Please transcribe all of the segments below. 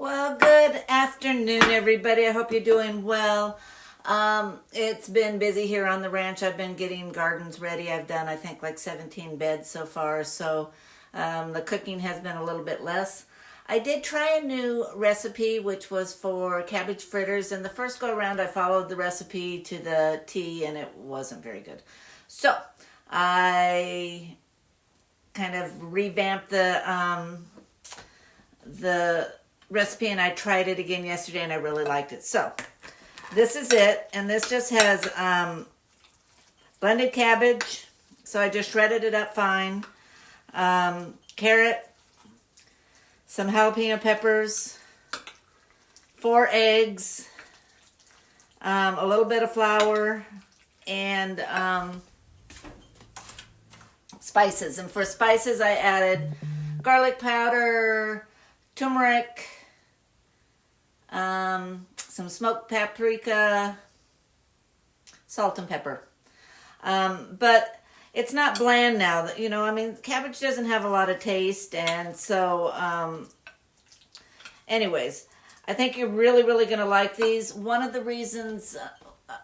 Well, good afternoon, everybody. I hope you're doing well. It's been busy here on the ranch. I've been getting gardens ready. I've done, I think, like 17 beds so far, so the cooking has been a little bit less. I did try a new recipe, which was for cabbage fritters, and the first go around I followed the recipe to the T, and it wasn't very good. So I kind of revamped the recipe, and I tried it again yesterday, and I really liked it. So this is it, and this just has blended cabbage, so I just shredded it up fine, carrot, some jalapeno peppers, 4 eggs, a little bit of flour, and spices. And for spices, I added garlic powder, turmeric, some smoked paprika, salt and pepper. But it's not bland now. Cabbage doesn't have a lot of taste, and so, anyways, I think you're really, really going to like these. One of the reasons,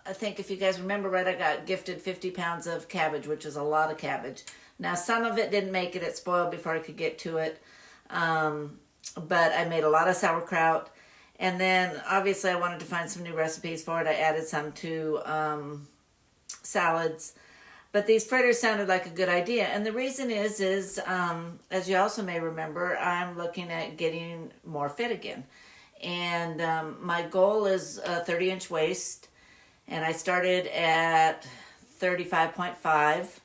I think if you guys remember right, I got gifted 50 pounds of cabbage, which is a lot of cabbage. Now, some of it didn't make it. It spoiled before I could get to it. But I made a lot of sauerkraut. And then, obviously, I wanted to find some new recipes for it. I added some to salads. But these fritters sounded like a good idea. And the reason is as you also may remember, I'm looking at getting more fit again. And my goal is a 30-inch waist. And I started at 35.5.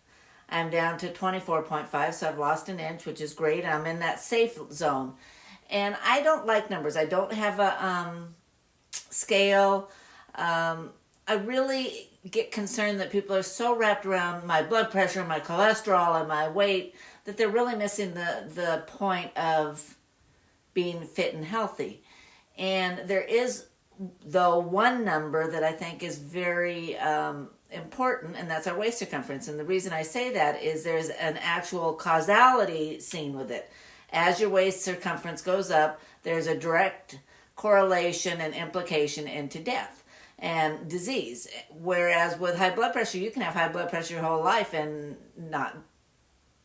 I'm down to 24.5, so I've lost an inch, which is great. I'm in that safe zone. And I don't like numbers. I don't have a scale. I really get concerned that people are so wrapped around my blood pressure, my cholesterol, and my weight that they're really missing the point of being fit and healthy. And there is, though, one number that I think is very important, and that's our waist circumference. And the reason I say that is there's an actual causality seen with it. As your waist circumference goes up, there's a direct correlation and implication into death and disease. Whereas with high blood pressure, you can have high blood pressure your whole life and not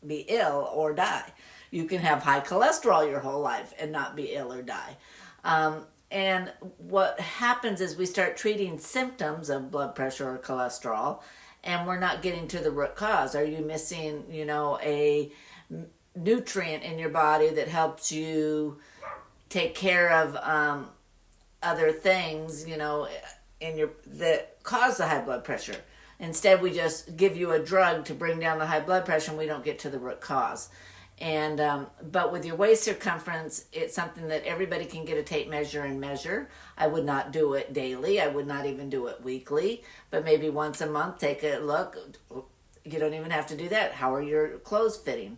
be ill or die. You can have high cholesterol your whole life and not be ill or die. And what happens is we start treating symptoms of blood pressure or cholesterol, and we're not getting to the root cause. Are you missing, a nutrient in your body that helps you take care of other things, that cause the high blood pressure? Instead, we just give you a drug to bring down the high blood pressure, and we don't get to the root cause. And but with your waist circumference, it's something that everybody can get a tape measure and measure. I would not do it daily. I would not even do it weekly, but maybe once a month, take a look. You don't even have to do that. How are your clothes fitting?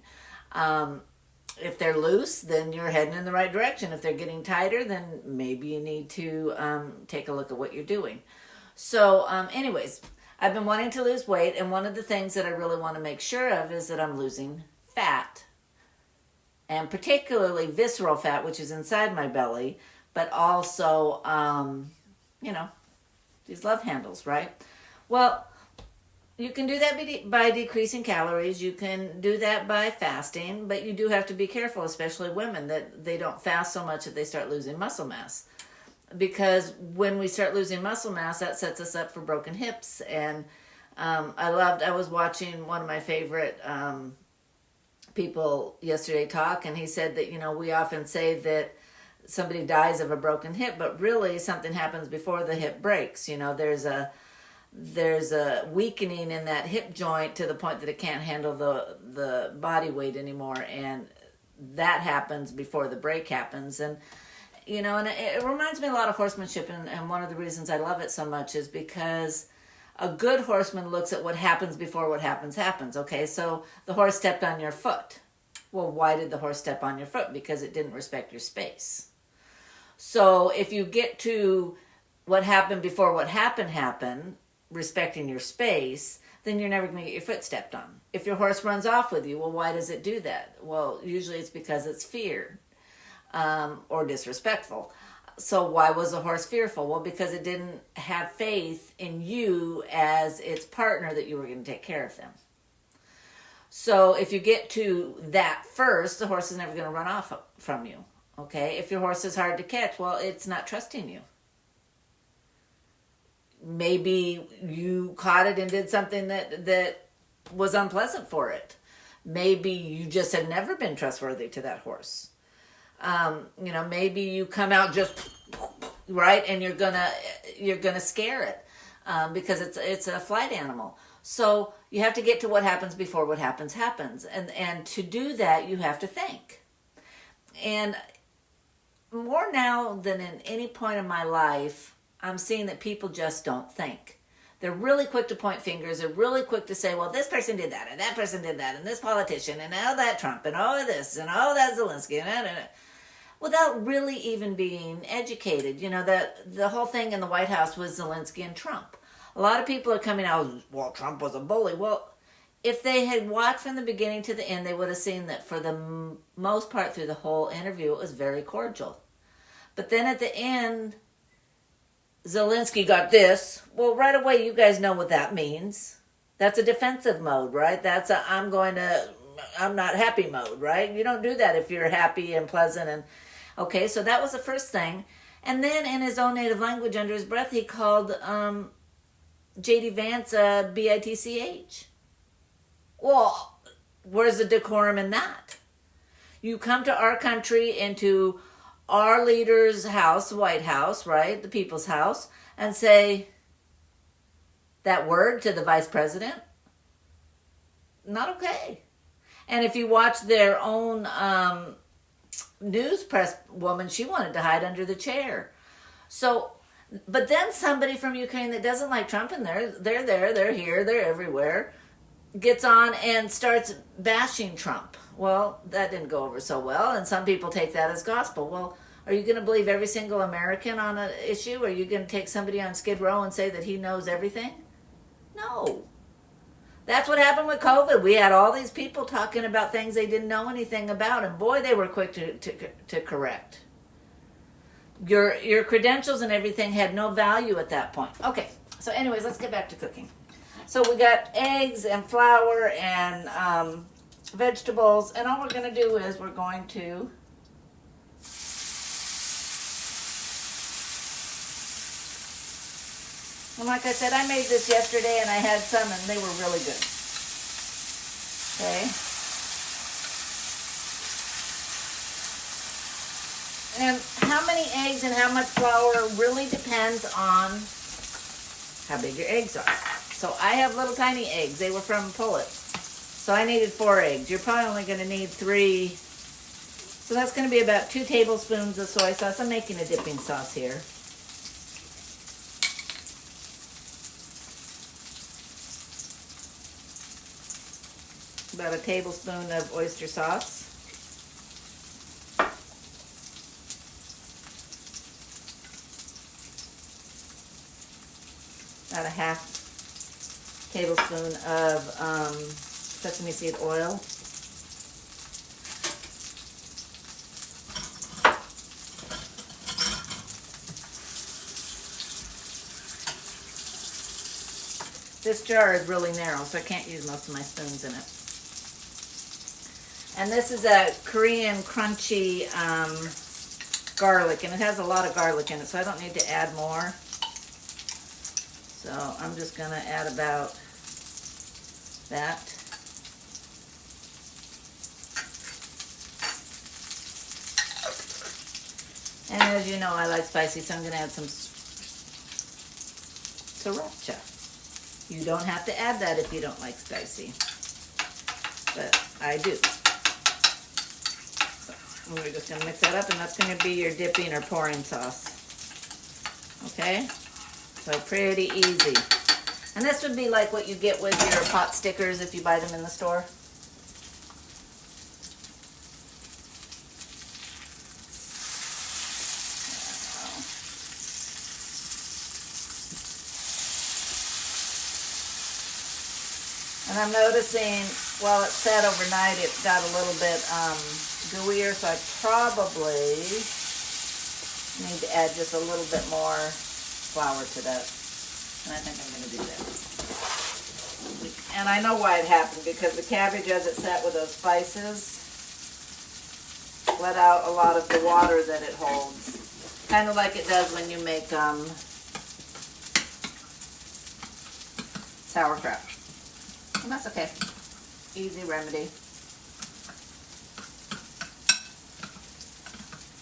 If they're loose, then you're heading in the right direction. If they're getting tighter, then maybe you need to take a look at what you're doing. So anyways, I've been wanting to lose weight, and one of the things that I really want to make sure of is that I'm losing fat. And particularly visceral fat, which is inside my belly, but also, these love handles, right? Well, you can do that by decreasing calories. You can do that by fasting, but you do have to be careful, especially women, that they don't fast so much that they start losing muscle mass. Because when we start losing muscle mass, that sets us up for broken hips. And I was watching one of my favorite people yesterday talk, and he said that, we often say that somebody dies of a broken hip, but really something happens before the hip breaks. There's a weakening in that hip joint to the point that it can't handle the body weight anymore, and that happens before the break happens. And and it reminds me a lot of horsemanship, and one of the reasons I love it so much is because a good horseman looks at what happens before what happens. Okay, so the horse stepped on your foot. Well, why did the horse step on your foot? Because it didn't respect your space. So if you get to what happened before what happened, respecting your space, then you're never going to get your foot stepped on. If your horse runs off with you, well, why does it do that? Well, usually it's because it's fear. or disrespectful. So why was the horse fearful? Well, because it didn't have faith in you as its partner that you were going to take care of them. So if you get to that first, the horse is never going to run off from you. Okay? If your horse is hard to catch, well, it's not trusting you. Maybe you caught it and did something that was unpleasant for it. Maybe you just have never been trustworthy to that horse. Maybe you come out just right, and you're gonna scare it because it's a flight animal. So you have to get to what happens before what happens, and to do that you have to think. And more now than in any point in my life, I'm seeing that people just don't think. They're really quick to point fingers. They're really quick to say, well, this person did that, and that person did that, and this politician, and oh, that Trump, and oh, this, and oh, that Zelensky, and without really even being educated. That the whole thing in the White House was Zelensky and Trump. A lot of people are coming out, well, Trump was a bully. Well, if they had watched from the beginning to the end, they would have seen that for the most part through the whole interview, it was very cordial. But then at the end, Zelensky got this. Well, right away, you guys know what that means. That's a defensive mode, right? That's a I'm not happy mode, right? You don't do that if you're happy and pleasant. And okay, so that was the first thing. And then in his own native language, under his breath, he called J.D. Vance a bitch. Well, where's the decorum in that? You come to our country, into our leader's house, the White House, right, the people's house, and say that word to the vice president? Not okay. And if you watch their own news press woman, she wanted to hide under the chair. So, but then somebody from Ukraine that doesn't like Trump, and they're there, they're here, they're everywhere, gets on and starts bashing Trump. Well, that didn't go over so well, and some people take that as gospel. Well, are you going to believe every single American on an issue? Are you going to take somebody on Skid Row and say that he knows everything? No. That's what happened with COVID. We had all these people talking about things they didn't know anything about, and boy, they were quick to correct. Your credentials and everything had no value at that point. Okay, so anyways, let's get back to cooking. So we got eggs and flour and vegetables, and all we're going to do is we're going to and like I said, I made this yesterday and I had some and they were really good. Okay. And how many eggs and how much flour really depends on how big your eggs are. So I have little tiny eggs. They were from pullets. So I needed 4 eggs. You're probably only going to need 3. So that's going to be about 2 tablespoons of soy sauce. I'm making a dipping sauce here. About a tablespoon of oyster sauce. About a half tablespoon of sesame seed oil. This jar is really narrow, so I can't use most of my spoons in it. And this is a Korean crunchy garlic, and it has a lot of garlic in it, so I don't need to add more. So I'm just going to add about that. And as you know, I like spicy, so I'm going to add some sriracha. You don't have to add that if you don't like spicy, but I do. So we're just going to mix that up, and that's going to be your dipping or pouring sauce. Okay? So pretty easy. And this would be like what you get with your pot stickers if you buy them in the store. And I'm noticing while it sat overnight, it got a little bit gooier, so I probably need to add just a little bit more flour to that. And I think I'm going to do that. And I know why it happened, because the cabbage, as it sat with those spices, let out a lot of the water that it holds. Kind of like it does when you make sauerkraut. And that's okay. Easy remedy.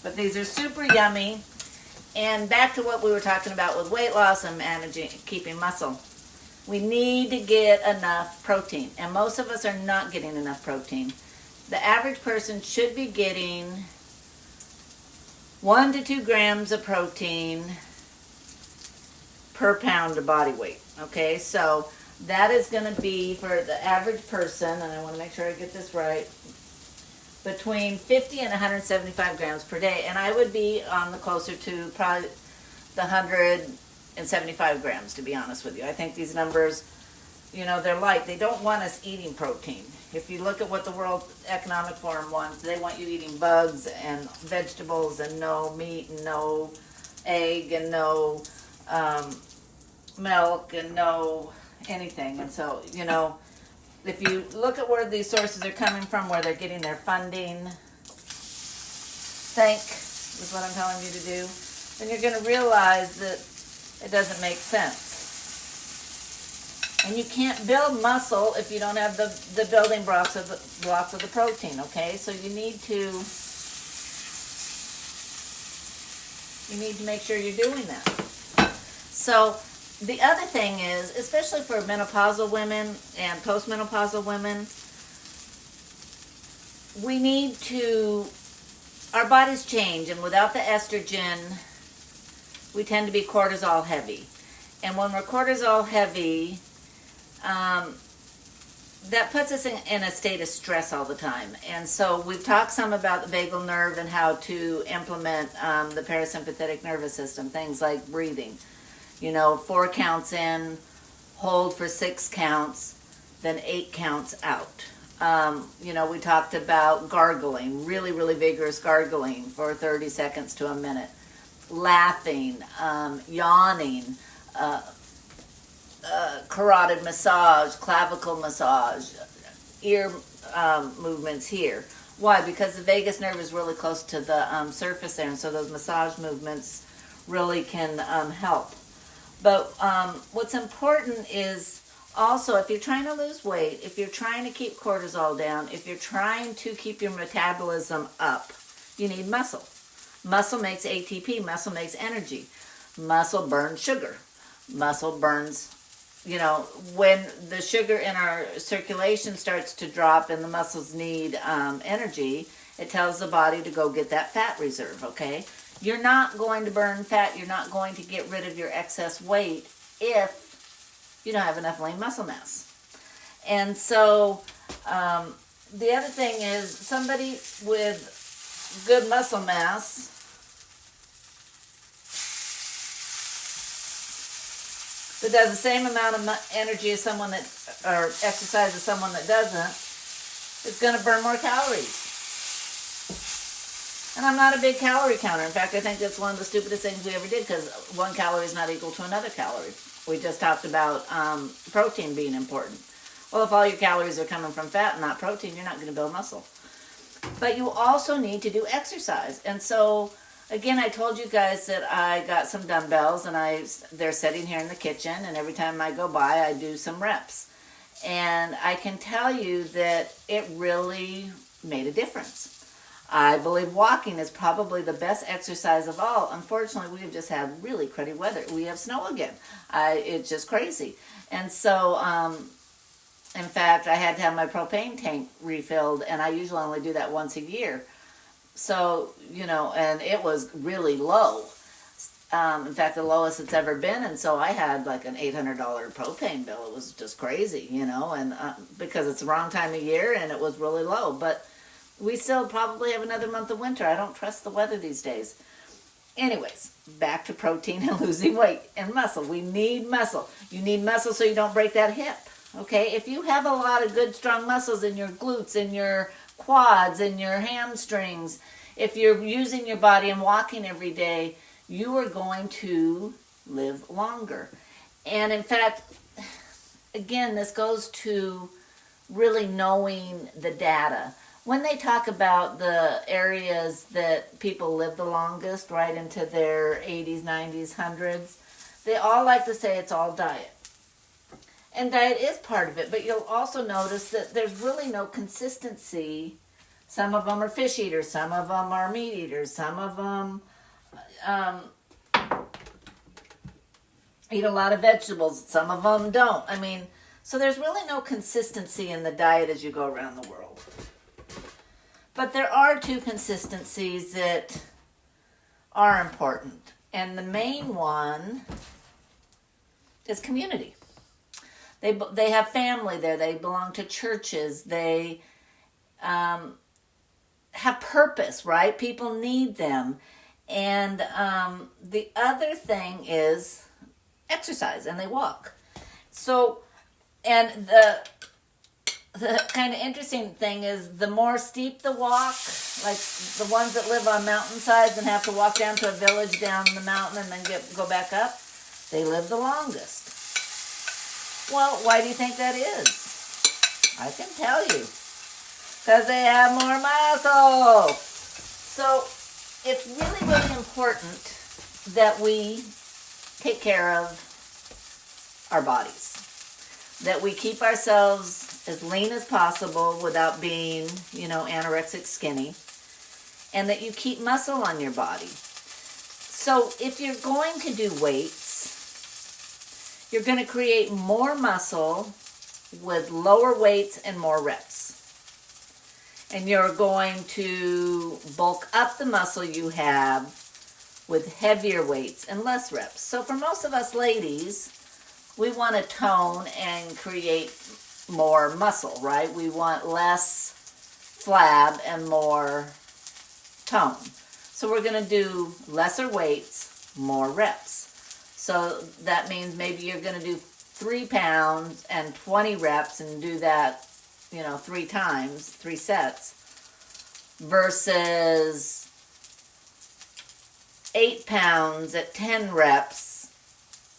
But these are super yummy. And back to what we were talking about with weight loss and managing, keeping muscle. We need to get enough protein. And most of us are not getting enough protein. The average person should be getting 1 to 2 grams of protein per pound of body weight. Okay, so that is going to be, for the average person, and I want to make sure I get this right, between 50 and 175 grams per day. And I would be on the closer to probably the 175 grams, to be honest with you. I think these numbers, you know, they're light. They don't want us eating protein. If you look at what the World Economic Forum wants, they want you eating bugs and vegetables and no meat and no egg and no milk and no anything. And so, you know, if you look at where these sources are coming from, where they're getting their funding, think is what I'm telling you to do, then you're going to realize that it doesn't make sense. And you can't build muscle if you don't have the building blocks of the protein, okay? So you need to make sure you're doing that. So the other thing is, especially for menopausal women and postmenopausal women, we need to, our bodies change, and without the estrogen, we tend to be cortisol heavy. And when we're cortisol heavy, that puts us in a state of stress all the time. And so we've talked some about the vagal nerve and how to implement the parasympathetic nervous system, things like breathing. You know, 4 counts in, hold for 6 counts, then 8 counts out. You know, we talked about gargling, really, really vigorous gargling for 30 seconds to a minute. Laughing, yawning, carotid massage, clavicle massage, ear movements here. Why? Because the vagus nerve is really close to the surface there, and so those massage movements really can help. But what's important is also, if you're trying to lose weight, if you're trying to keep cortisol down, if you're trying to keep your metabolism up, you need muscle. Muscle makes ATP, muscle makes energy. Muscle burns sugar. Muscle burns, you know, when the sugar in our circulation starts to drop and the muscles need energy, it tells the body to go get that fat reserve, okay? You're not going to burn fat, you're not going to get rid of your excess weight if you don't have enough lean muscle mass. And so the other thing is, somebody with good muscle mass that does the same amount of energy as someone that, or exercise as someone that doesn't, is going to burn more calories. And I'm not a big calorie counter. In fact, I think that's one of the stupidest things we ever did, because 1 calorie is not equal to another calorie. We just talked about protein being important. Well, if all your calories are coming from fat and not protein, you're not going to build muscle. But you also need to do exercise. And so, again, I told you guys that I got some dumbbells, and they're sitting here in the kitchen, and every time I go by, I do some reps. And I can tell you that it really made a difference. I believe walking is probably the best exercise of all. Unfortunately, we have just had really cruddy weather. We have snow again. It's just crazy. And so, in fact, I had to have my propane tank refilled, and I usually only do that once a year. So, you know, and it was really low. In fact, the lowest it's ever been. And so I had like an $800 propane bill. It was just crazy, you know, and because it's the wrong time of year and it was really low. But we still probably have another month of winter. I don't trust the weather these days. Anyways, back to protein and losing weight and muscle. We need muscle. You need muscle so you don't break that hip. Okay? If you have a lot of good, strong muscles in your glutes, in your quads and your hamstrings, if you're using your body and walking every day, you are going to live longer. And in fact, again, this goes to really knowing the data. When they talk about the areas that people live the longest, right into their 80s, 90s, 100s, they all like to say it's all diet. And diet is part of it, but you'll also notice that there's really no consistency. Some of them are fish eaters, some of them are meat eaters, some of them eat a lot of vegetables, some of them don't. I mean, so there's really no consistency in the diet as you go around the world. But there are two consistencies that are important. And the main one is community. They have family there. They belong to churches. They have purpose, right? People need them. And the other thing is exercise, and they walk. So, and the kind of interesting thing is the more steep the walk, like the ones that live on mountainsides and have to walk down to a village down the mountain and then go back up, they live the longest. Well, why do you think that is? I can tell you. Because they have more muscle. So it's really, really important that we take care of our bodies. That we keep ourselves as lean as possible without being, anorexic skinny. And that you keep muscle on your body. So if you're going to do weights, you're going to create more muscle with lower weights and more reps. And you're going to bulk up the muscle you have with heavier weights and less reps. So for most of us ladies, we want to tone and create more muscle, right? We want less flab and more tone. So we're going to do lesser weights, more reps. So that means maybe you're going to do 3 pounds and 20 reps and do that, 3 times, 3 sets, versus 8 pounds at 10 reps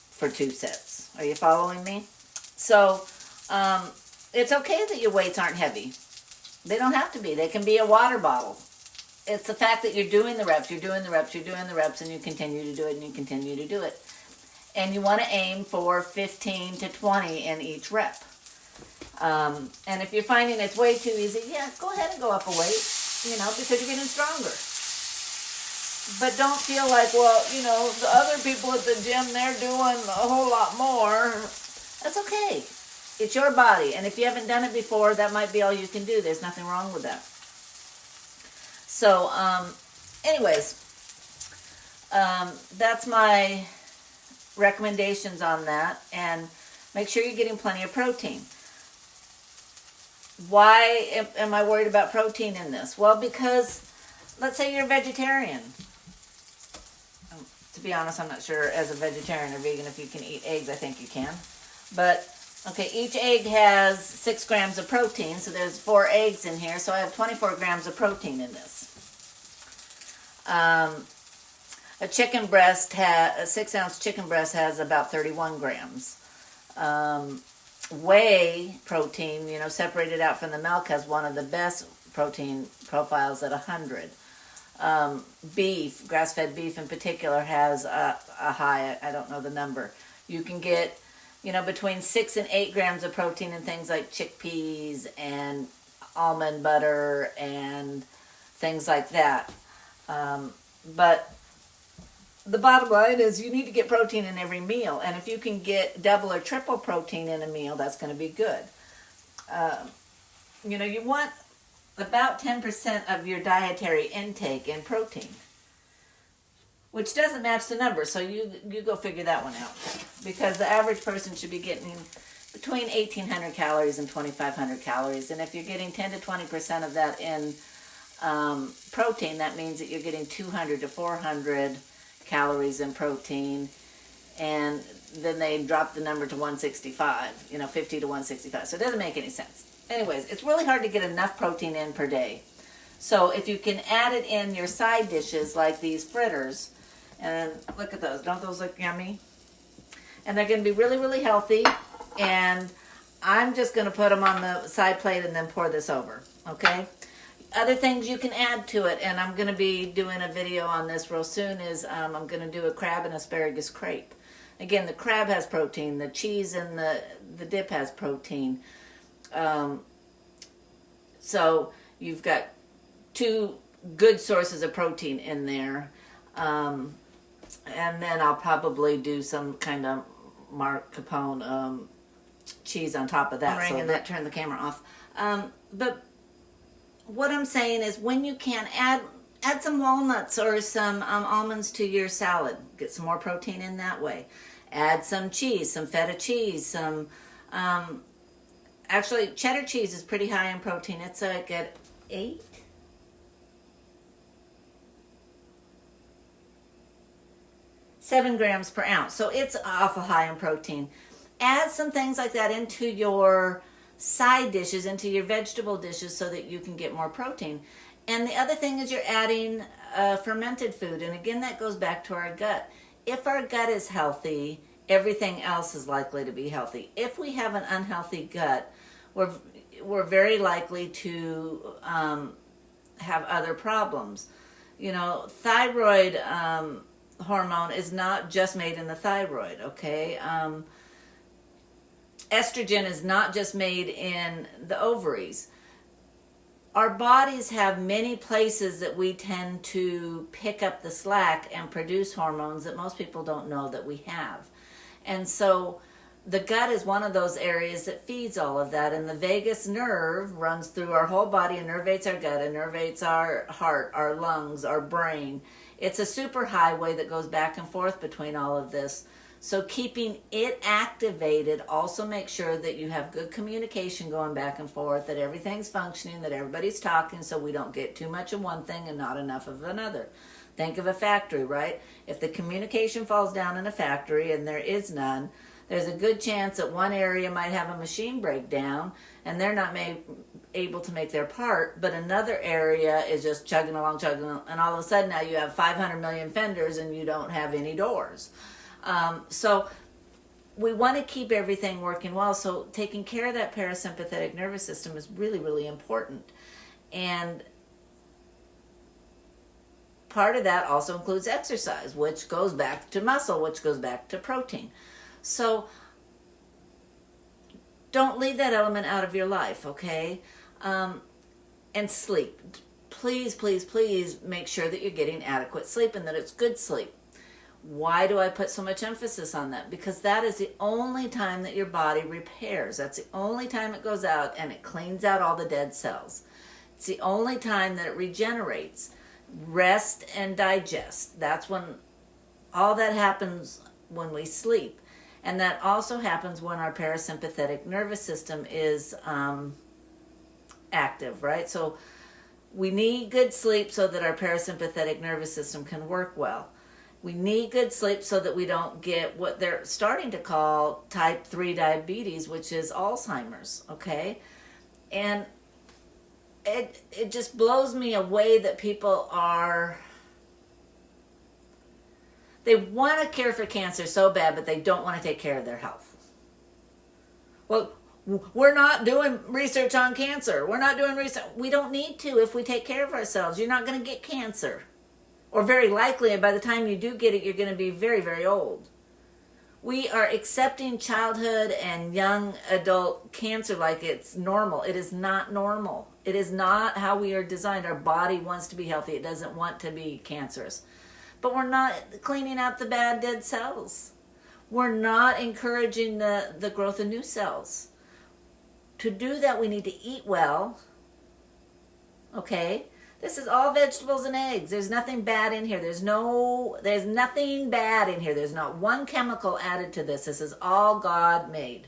for 2 sets. Are you following me? So it's okay that your weights aren't heavy. They don't have to be. They can be a water bottle. It's the fact that you're doing the reps, you're doing the reps, you're doing the reps, and you continue to do it, and you continue to do it. And you want to aim for 15 to 20 in each rep. And if you're finding it's way too easy, go ahead and go up a weight, because you're getting stronger. But don't feel like, the other people at the gym, they're doing a whole lot more. That's okay. It's your body. And if you haven't done it before, that might be all you can do. There's nothing wrong with that. So, anyways, that's my recommendations on that. And make sure you're getting plenty of protein. Why am I worried about protein in this? Well, because let's say you're a vegetarian. To be honest, I'm not sure as a vegetarian or vegan if you can eat eggs. I think you can. But, okay, each egg has 6 grams of protein, so there's 4 eggs in here, so I have 24 grams of protein in this. A chicken breast, a 6-ounce chicken breast has about 31 grams. Whey protein, separated out from the milk, has one of the best protein profiles at 100. Beef, grass-fed beef in particular, has a high, I don't know the number. You can get, between 6 and 8 grams of protein in things like chickpeas and almond butter and things like that. But the bottom line is you need to get protein in every meal. And if you can get double or triple protein in a meal, that's going to be good. You want about 10% of your dietary intake in protein, which doesn't match the number. So you go figure that one out. Because the average person should be getting between 1,800 calories and 2,500 calories. And if you're getting 10 to 20% of that in protein, that means that you're getting 200 to 400 calories in protein, and then they drop the number to 165, 50 to 165. So it doesn't make any sense. anyways, it's really hard to get enough protein in per day. So if you can add it in your side dishes like these fritters, and look at those, don't those look yummy? And they're going to be really, really healthy. And I'm just going to put them on the side plate and then pour this over, okay? Other things you can add to it, and I'm going to be doing a video on this real soon, is I'm going to do a crab and asparagus crepe. Again, the crab has protein, the cheese and the dip has protein. So you've got two good sources of protein in there. And then I'll probably do some kind of Mark Capone cheese on top of that. So that turn the camera off. But what I'm saying is, when you can, add some walnuts or some almonds to your salad. Get some more protein in that way. Add some cheese, some feta cheese, some actually cheddar cheese is pretty high in protein. It's like at 7 grams per ounce. So it's awful high in protein. Add some things like that into your side dishes, into your vegetable dishes, so that you can get more protein. And the other thing is, you're adding fermented food. And again, that goes back to our gut. If our gut is healthy, everything else is likely to be healthy. If we have an unhealthy gut, we're very likely to have other problems. You know, thyroid hormone is not just made in the thyroid, okay? Estrogen is not just made in the ovaries. Our bodies have many places that we tend to pick up the slack and produce hormones that most people don't know that we have. And so the gut is one of those areas that feeds all of that. And the vagus nerve runs through our whole body, innervates our gut, innervates our heart, our lungs, our brain. It's a super highway that goes back and forth between all of this. So keeping it activated also makes sure that you have good communication going back and forth, that everything's functioning, that everybody's talking, so we don't get too much of one thing and not enough of another. Think of a factory, right? If the communication falls down in a factory, and there is none, there's a good chance that one area might have a machine breakdown and they're not able to make their part, but another area is just chugging along, and all of a sudden now you have 500 million fenders and you don't have any doors. So we want to keep everything working well. So taking care of that parasympathetic nervous system is really, really important. And part of that also includes exercise, which goes back to muscle, which goes back to protein. So don't leave that element out of your life, okay? And sleep. Please, please, please make sure that you're getting adequate sleep and that it's good sleep. Why do I put so much emphasis on that? Because that is the only time that your body repairs. That's the only time it goes out and it cleans out all the dead cells. It's the only time that it regenerates. Rest and digest. That's when all that happens, when we sleep. And that also happens when our parasympathetic nervous system is active, right? So we need good sleep so that our parasympathetic nervous system can work well. We need good sleep so that we don't get what they're starting to call type 3 diabetes, which is Alzheimer's, okay? And it just blows me away that people they want to care for cancer so bad, but they don't want to take care of their health. Well, we're not doing research on cancer. We're not doing research. We don't need to if we take care of ourselves. You're not going to get cancer. Or very likely, by the time you do get it, you're going to be very, very old. We are accepting childhood and young adult cancer like it's normal. It is not normal. It is not how we are designed. Our body wants to be healthy. It doesn't want to be cancerous. But we're not cleaning out the bad dead cells. We're not encouraging the growth of new cells. To do that, we need to eat well. Okay? This is all vegetables and eggs. There's nothing bad in here. There's nothing bad in here. There's not one chemical added to this. This is all God made.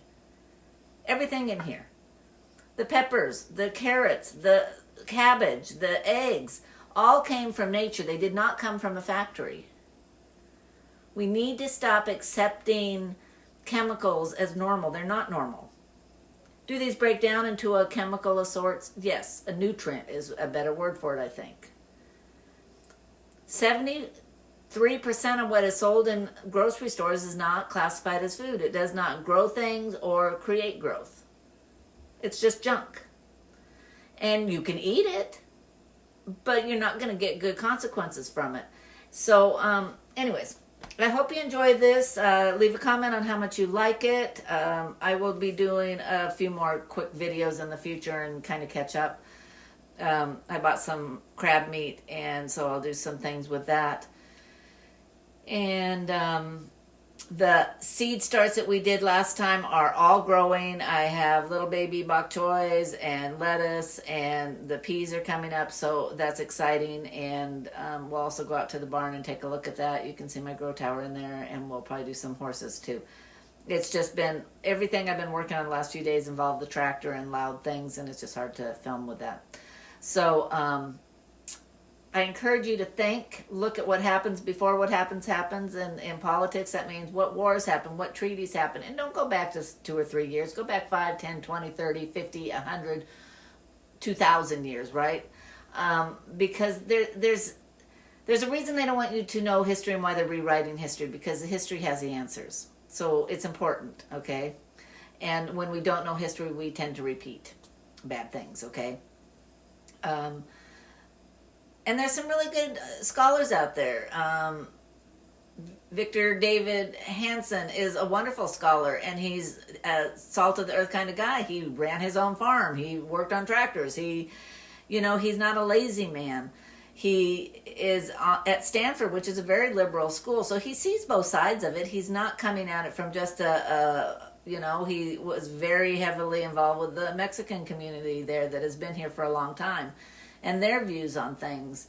Everything in here. The peppers, the carrots, the cabbage, the eggs, all came from nature. They did not come from a factory. We need to stop accepting chemicals as normal. They're not normal. Do these break down into a chemical of sorts? Yes, a nutrient is a better word for it, I think. 73% of what is sold in grocery stores is not classified as food. It does not grow things or create growth. It's just junk. And you can eat it, but you're not going to get good consequences from it. So, anyways, I hope you enjoyed this. Leave a comment on how much you like it. I will be doing a few more quick videos in the future and kind of catch up. I bought some crab meat, and so I'll do some things with that. And the seed starts that we did last time are all growing. I have little baby bok choys and lettuce, and the peas are coming up, so that's exciting. And we'll also go out to the barn and take a look at that. You can see my grow tower in there, and we'll probably do some horses too. It's just been, everything I've been working on the last few days involved the tractor and loud things, and it's just hard to film with that. So I encourage you to think, look at what happens before what happens. And in politics, that means what wars happen, what treaties happen. And don't go back to 2 or 3 years. Go back 5, 10, 20, 30, 50, 100, 2,000 years, right? Because there's a reason they don't want you to know history and why they're rewriting history, because the history has the answers. So it's important, okay? And when we don't know history, we tend to repeat bad things, okay? And there's some really good scholars out there. Victor David Hansen is a wonderful scholar, and he's a salt of the earth kind of guy. He ran his own farm. He worked on tractors. He's not a lazy man. He is at Stanford, which is a very liberal school, so he sees both sides of it. He's not coming at it from just he was very heavily involved with the Mexican community there that has been here for a long time, and their views on things.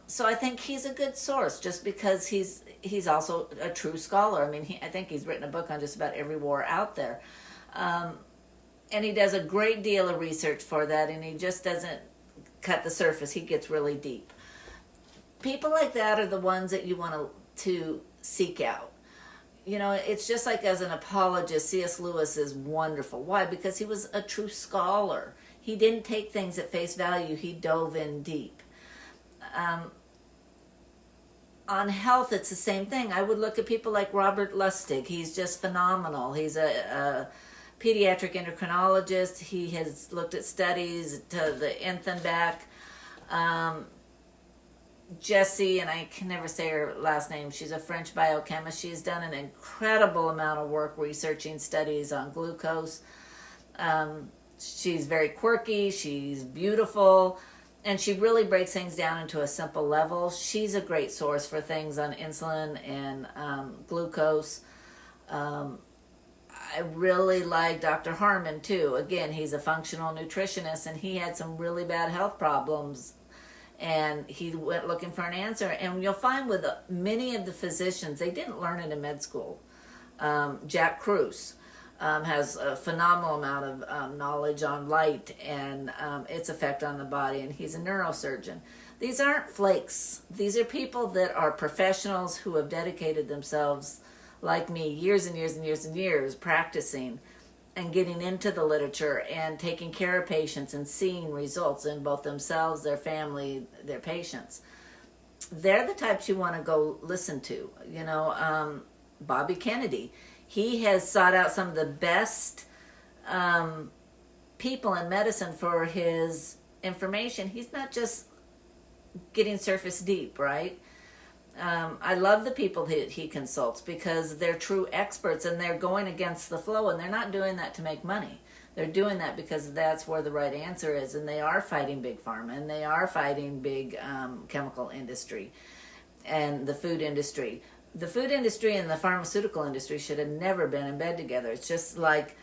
So I think he's a good source, just because he's also a true scholar. I mean, I think he's written a book on just about every war out there. And he does a great deal of research for that, and he just doesn't cut the surface. He gets really deep. People like that are the ones that you want to seek out. It's just like as an apologist, C.S. Lewis is wonderful. Why? Because he was a true scholar. He didn't take things at face value. He dove in deep. On health, it's the same thing. I would look at people like Robert Lustig. He's just phenomenal. He's a pediatric endocrinologist. He has looked at studies to the nth and back. Jessie, and I can never say her last name, she's a French biochemist. She's done an incredible amount of work researching studies on glucose. She's very quirky, she's beautiful, and she really breaks things down into a simple level. She's a great source for things on insulin and glucose. I really like Dr. Harmon too. Again, he's a functional nutritionist, and he had some really bad health problems, and he went looking for an answer. And you'll find with many of the physicians, they didn't learn it in med school. Jack Kruse has a phenomenal amount of knowledge on light and its effect on the body, and he's a neurosurgeon. These aren't flakes. These are people that are professionals who have dedicated themselves, like me, years and years and years and years practicing and getting into the literature and taking care of patients and seeing results in both themselves, their family, their patients. They're the types you want to go listen to. Bobby Kennedy, he has sought out some of the best people in medicine for his information. He's not just getting surface deep, right? I love the people he consults, because they're true experts, and they're going against the flow, and they're not doing that to make money. They're doing that because that's where the right answer is, and they are fighting big pharma, and they are fighting big chemical industry and the food industry. The food industry and the pharmaceutical industry should have never been in bed together. It's just like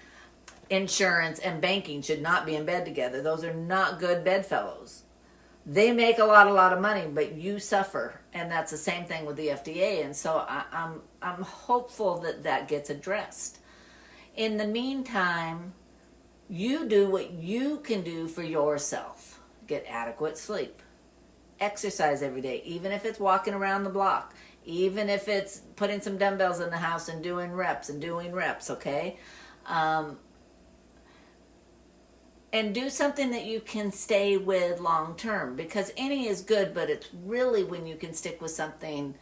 insurance and banking should not be in bed together. Those are not good bedfellows. They make a lot of money, but you suffer, and that's the same thing with the FDA. And so I'm hopeful that gets addressed. In the meantime, you do what you can do for yourself. Get adequate sleep. Exercise every day, even if it's walking around the block, even if it's putting some dumbbells in the house and doing reps, okay? and do something that you can stay with long term, because any is good, but it's really when you can stick with something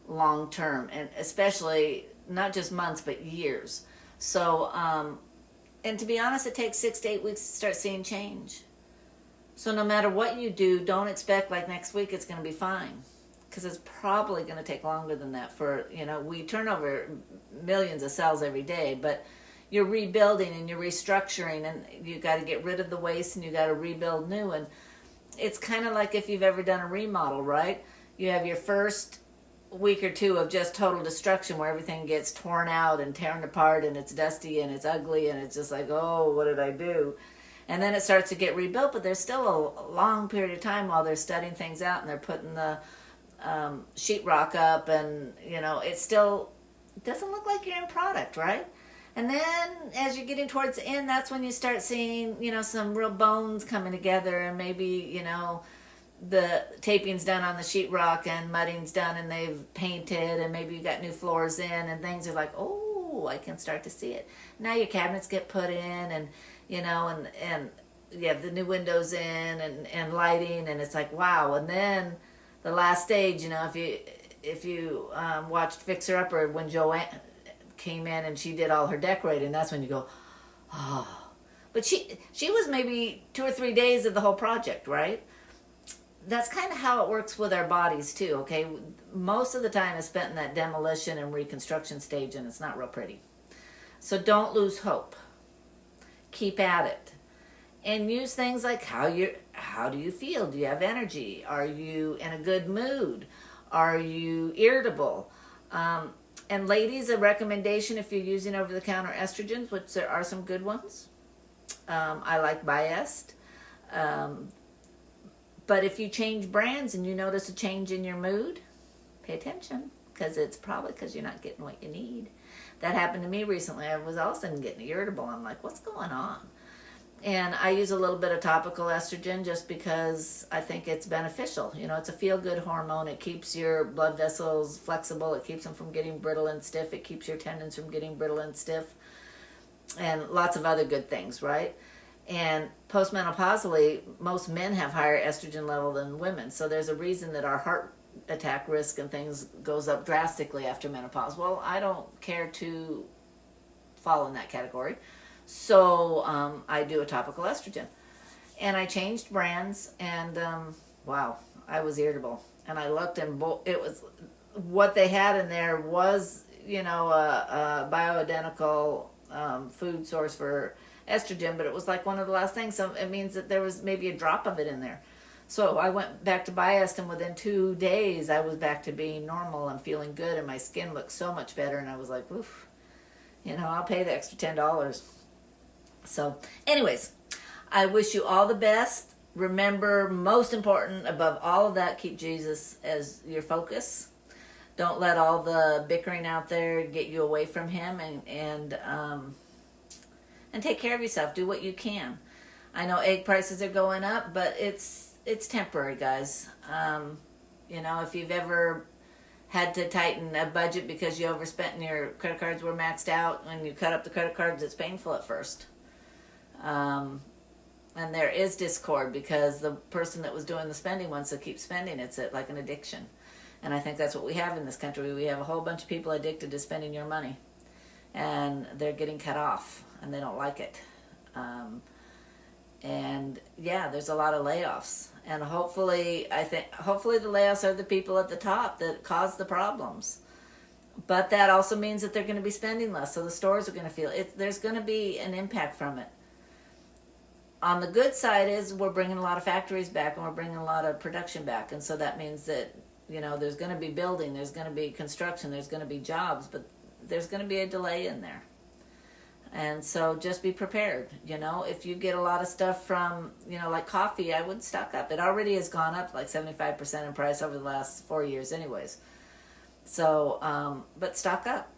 long term, and especially not just months but years. So and to be honest, it takes 6 to 8 weeks to start seeing change. So no matter what you do, don't expect like next week it's going to be fine, because it's probably going to take longer than that. For, we turn over millions of cells every day, but you're rebuilding and you're restructuring, and you got to get rid of the waste and you got to rebuild new. And it's kind of like if you've ever done a remodel, right? You have your first week or two of just total destruction where everything gets torn out and torn apart and it's dusty and it's ugly and it's just like, oh, what did I do? And then it starts to get rebuilt, but there's still a long period of time while they're studying things out and they're putting the sheetrock up, and it still doesn't look like your end product, right? And then as you're getting towards the end, that's when you start seeing, some real bones coming together, and maybe, the taping's done on the sheetrock and mudding's done and they've painted, and maybe you got new floors in, and things are like, oh, I can start to see it. Now your cabinets get put in, and, and you have the new windows in, and lighting, and it's like, wow. And then the last stage, if you watched Fixer Upper, when Joanne came in and she did all her decorating, that's when you go, oh. But she was maybe 2 or 3 days of the whole project, right? That's kind of how it works with our bodies too, okay? Most of the time is spent in that demolition and reconstruction stage, and it's not real pretty. So don't lose hope. Keep at it. And use things like how do you feel? Do you have energy? Are you in a good mood? Are you irritable? And ladies, a recommendation if you're using over-the-counter estrogens, which there are some good ones. I like Biest. But if you change brands and you notice a change in your mood, pay attention, because it's probably because you're not getting what you need. That happened to me recently. I was all of a sudden getting irritable. I'm like, what's going on? And I use a little bit of topical estrogen just because I think it's beneficial. It's a feel-good hormone. It keeps your blood vessels flexible. It keeps them from getting brittle and stiff. It keeps your tendons from getting brittle and stiff. And lots of other good things, right? And postmenopausally, most men have higher estrogen level than women. So there's a reason that our heart attack risk and things goes up drastically after menopause. Well, I don't care to fall in that category. So I do a topical estrogen. And I changed brands, and wow, I was irritable. And I looked, and it was what they had in there was, a bioidentical food source for estrogen, but it was like one of the last things. So it means that there was maybe a drop of it in there. So I went back to Biest, and within 2 days I was back to being normal and feeling good, and my skin looked so much better, and I was like, oof, I'll pay the extra $10. So anyways, I wish you all the best. Remember, most important above all of that, keep Jesus as your focus. Don't let all the bickering out there get you away from him, and take care of yourself. Do what you can. I know egg prices are going up, but it's temporary, guys. If you've ever had to tighten a budget because you overspent and your credit cards were maxed out, and you cut up the credit cards, it's painful at first. And there is discord because the person that was doing the spending wants to keep spending. It's like an addiction. And I think that's what we have in this country. We have a whole bunch of people addicted to spending your money. And they're getting cut off, and they don't like it. And yeah, there's a lot of layoffs. And hopefully the layoffs are the people at the top that cause the problems. But that also means that they're going to be spending less. So the stores are going to feel it. There's going to be an impact from it. On the good side is we're bringing a lot of factories back, and we're bringing a lot of production back. And so that means that, there's going to be building, there's going to be construction, there's going to be jobs, but there's going to be a delay in there. And so just be prepared. If you get a lot of stuff from, like coffee, I would stock up. It already has gone up like 75% in price over the last 4 years anyways. So, but stock up,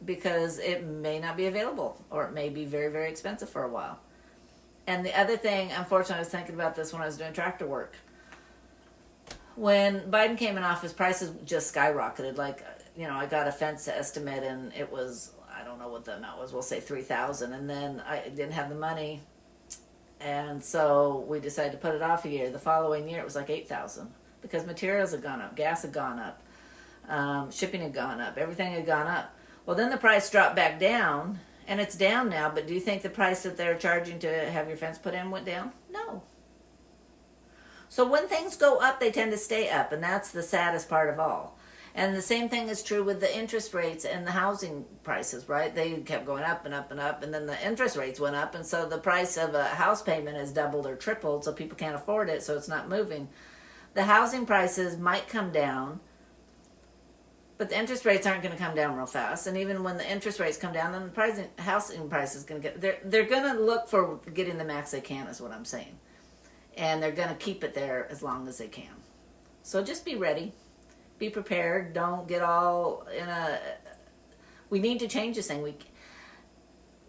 because it may not be available, or it may be very, very expensive for a while. And the other thing, unfortunately, I was thinking about this when I was doing tractor work. When Biden came in office, prices just skyrocketed. Like, I got a fence estimate, and it was, I don't know what the amount was, we'll say $3,000. And then I didn't have the money, And so we decided to put it off a year. The following year, it was like 8,000 because materials had gone up, gas had gone up, shipping had gone up, everything had gone up. Well, then the price dropped back down, and it's down now. But do you think the price that they're charging to have your fence put in went down? No. So when things go up, they tend to stay up, and that's the saddest part of all. And the same thing is true with the interest rates and the housing prices, right? They kept going up and up and up, and then the interest rates went up, and so the price of a house payment has doubled or tripled, so people can't afford it, so it's not moving. The housing prices might come down, but the interest rates aren't going to come down real fast. And even when the interest rates come down, then the housing price is going to get... They're going to look for getting the max they can, is what I'm saying. And they're going to keep it there as long as they can. So just be ready. Be prepared. Don't get all in a... We need to change this thing.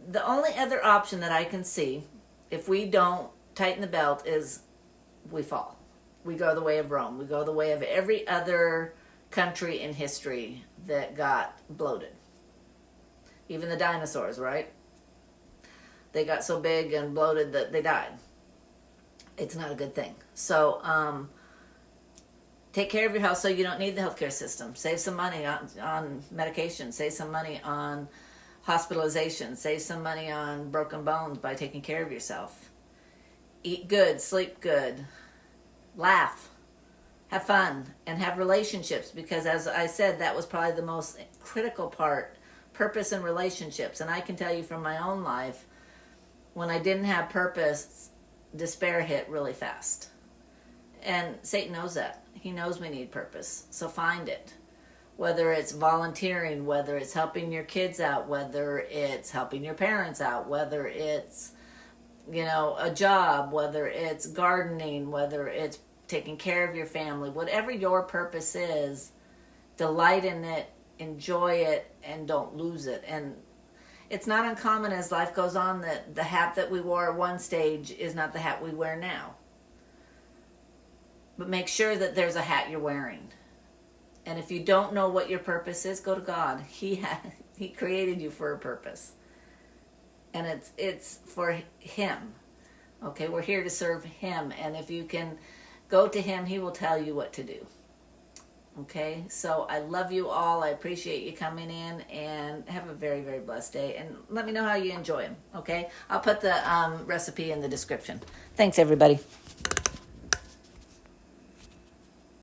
The only other option that I can see, if we don't tighten the belt, is we fall. We go the way of Rome. We go the way of every other country in history that got bloated. Even the dinosaurs, right? They got so big and bloated that they died. It's not a good thing. So, take care of your health so you don't need the healthcare system. Save some money on medication. Save some money on hospitalization. Save some money on broken bones by taking care of yourself. Eat good, sleep good, laugh, have fun, and have relationships, because as I said, that was probably the most critical part, purpose and relationships. And I can tell you from my own life, when I didn't have purpose, despair hit really fast. And Satan knows that. He knows we need purpose. So find it. Whether it's volunteering, whether it's helping your kids out, whether it's helping your parents out, whether it's, a job, whether it's gardening, whether it's taking care of your family, whatever your purpose is, delight in it, enjoy it, and don't lose it. And it's not uncommon as life goes on that the hat that we wore at one stage is not the hat we wear now. But make sure that there's a hat you're wearing. And if you don't know what your purpose is, go to God. He created you for a purpose. And it's for Him. Okay, we're here to serve Him. And if you can go to Him, He will tell you what to do. Okay, so I love you all. I appreciate you coming in, and have a very, very blessed day. And let me know how you enjoy them. Okay, I'll put the recipe in the description. Thanks, everybody.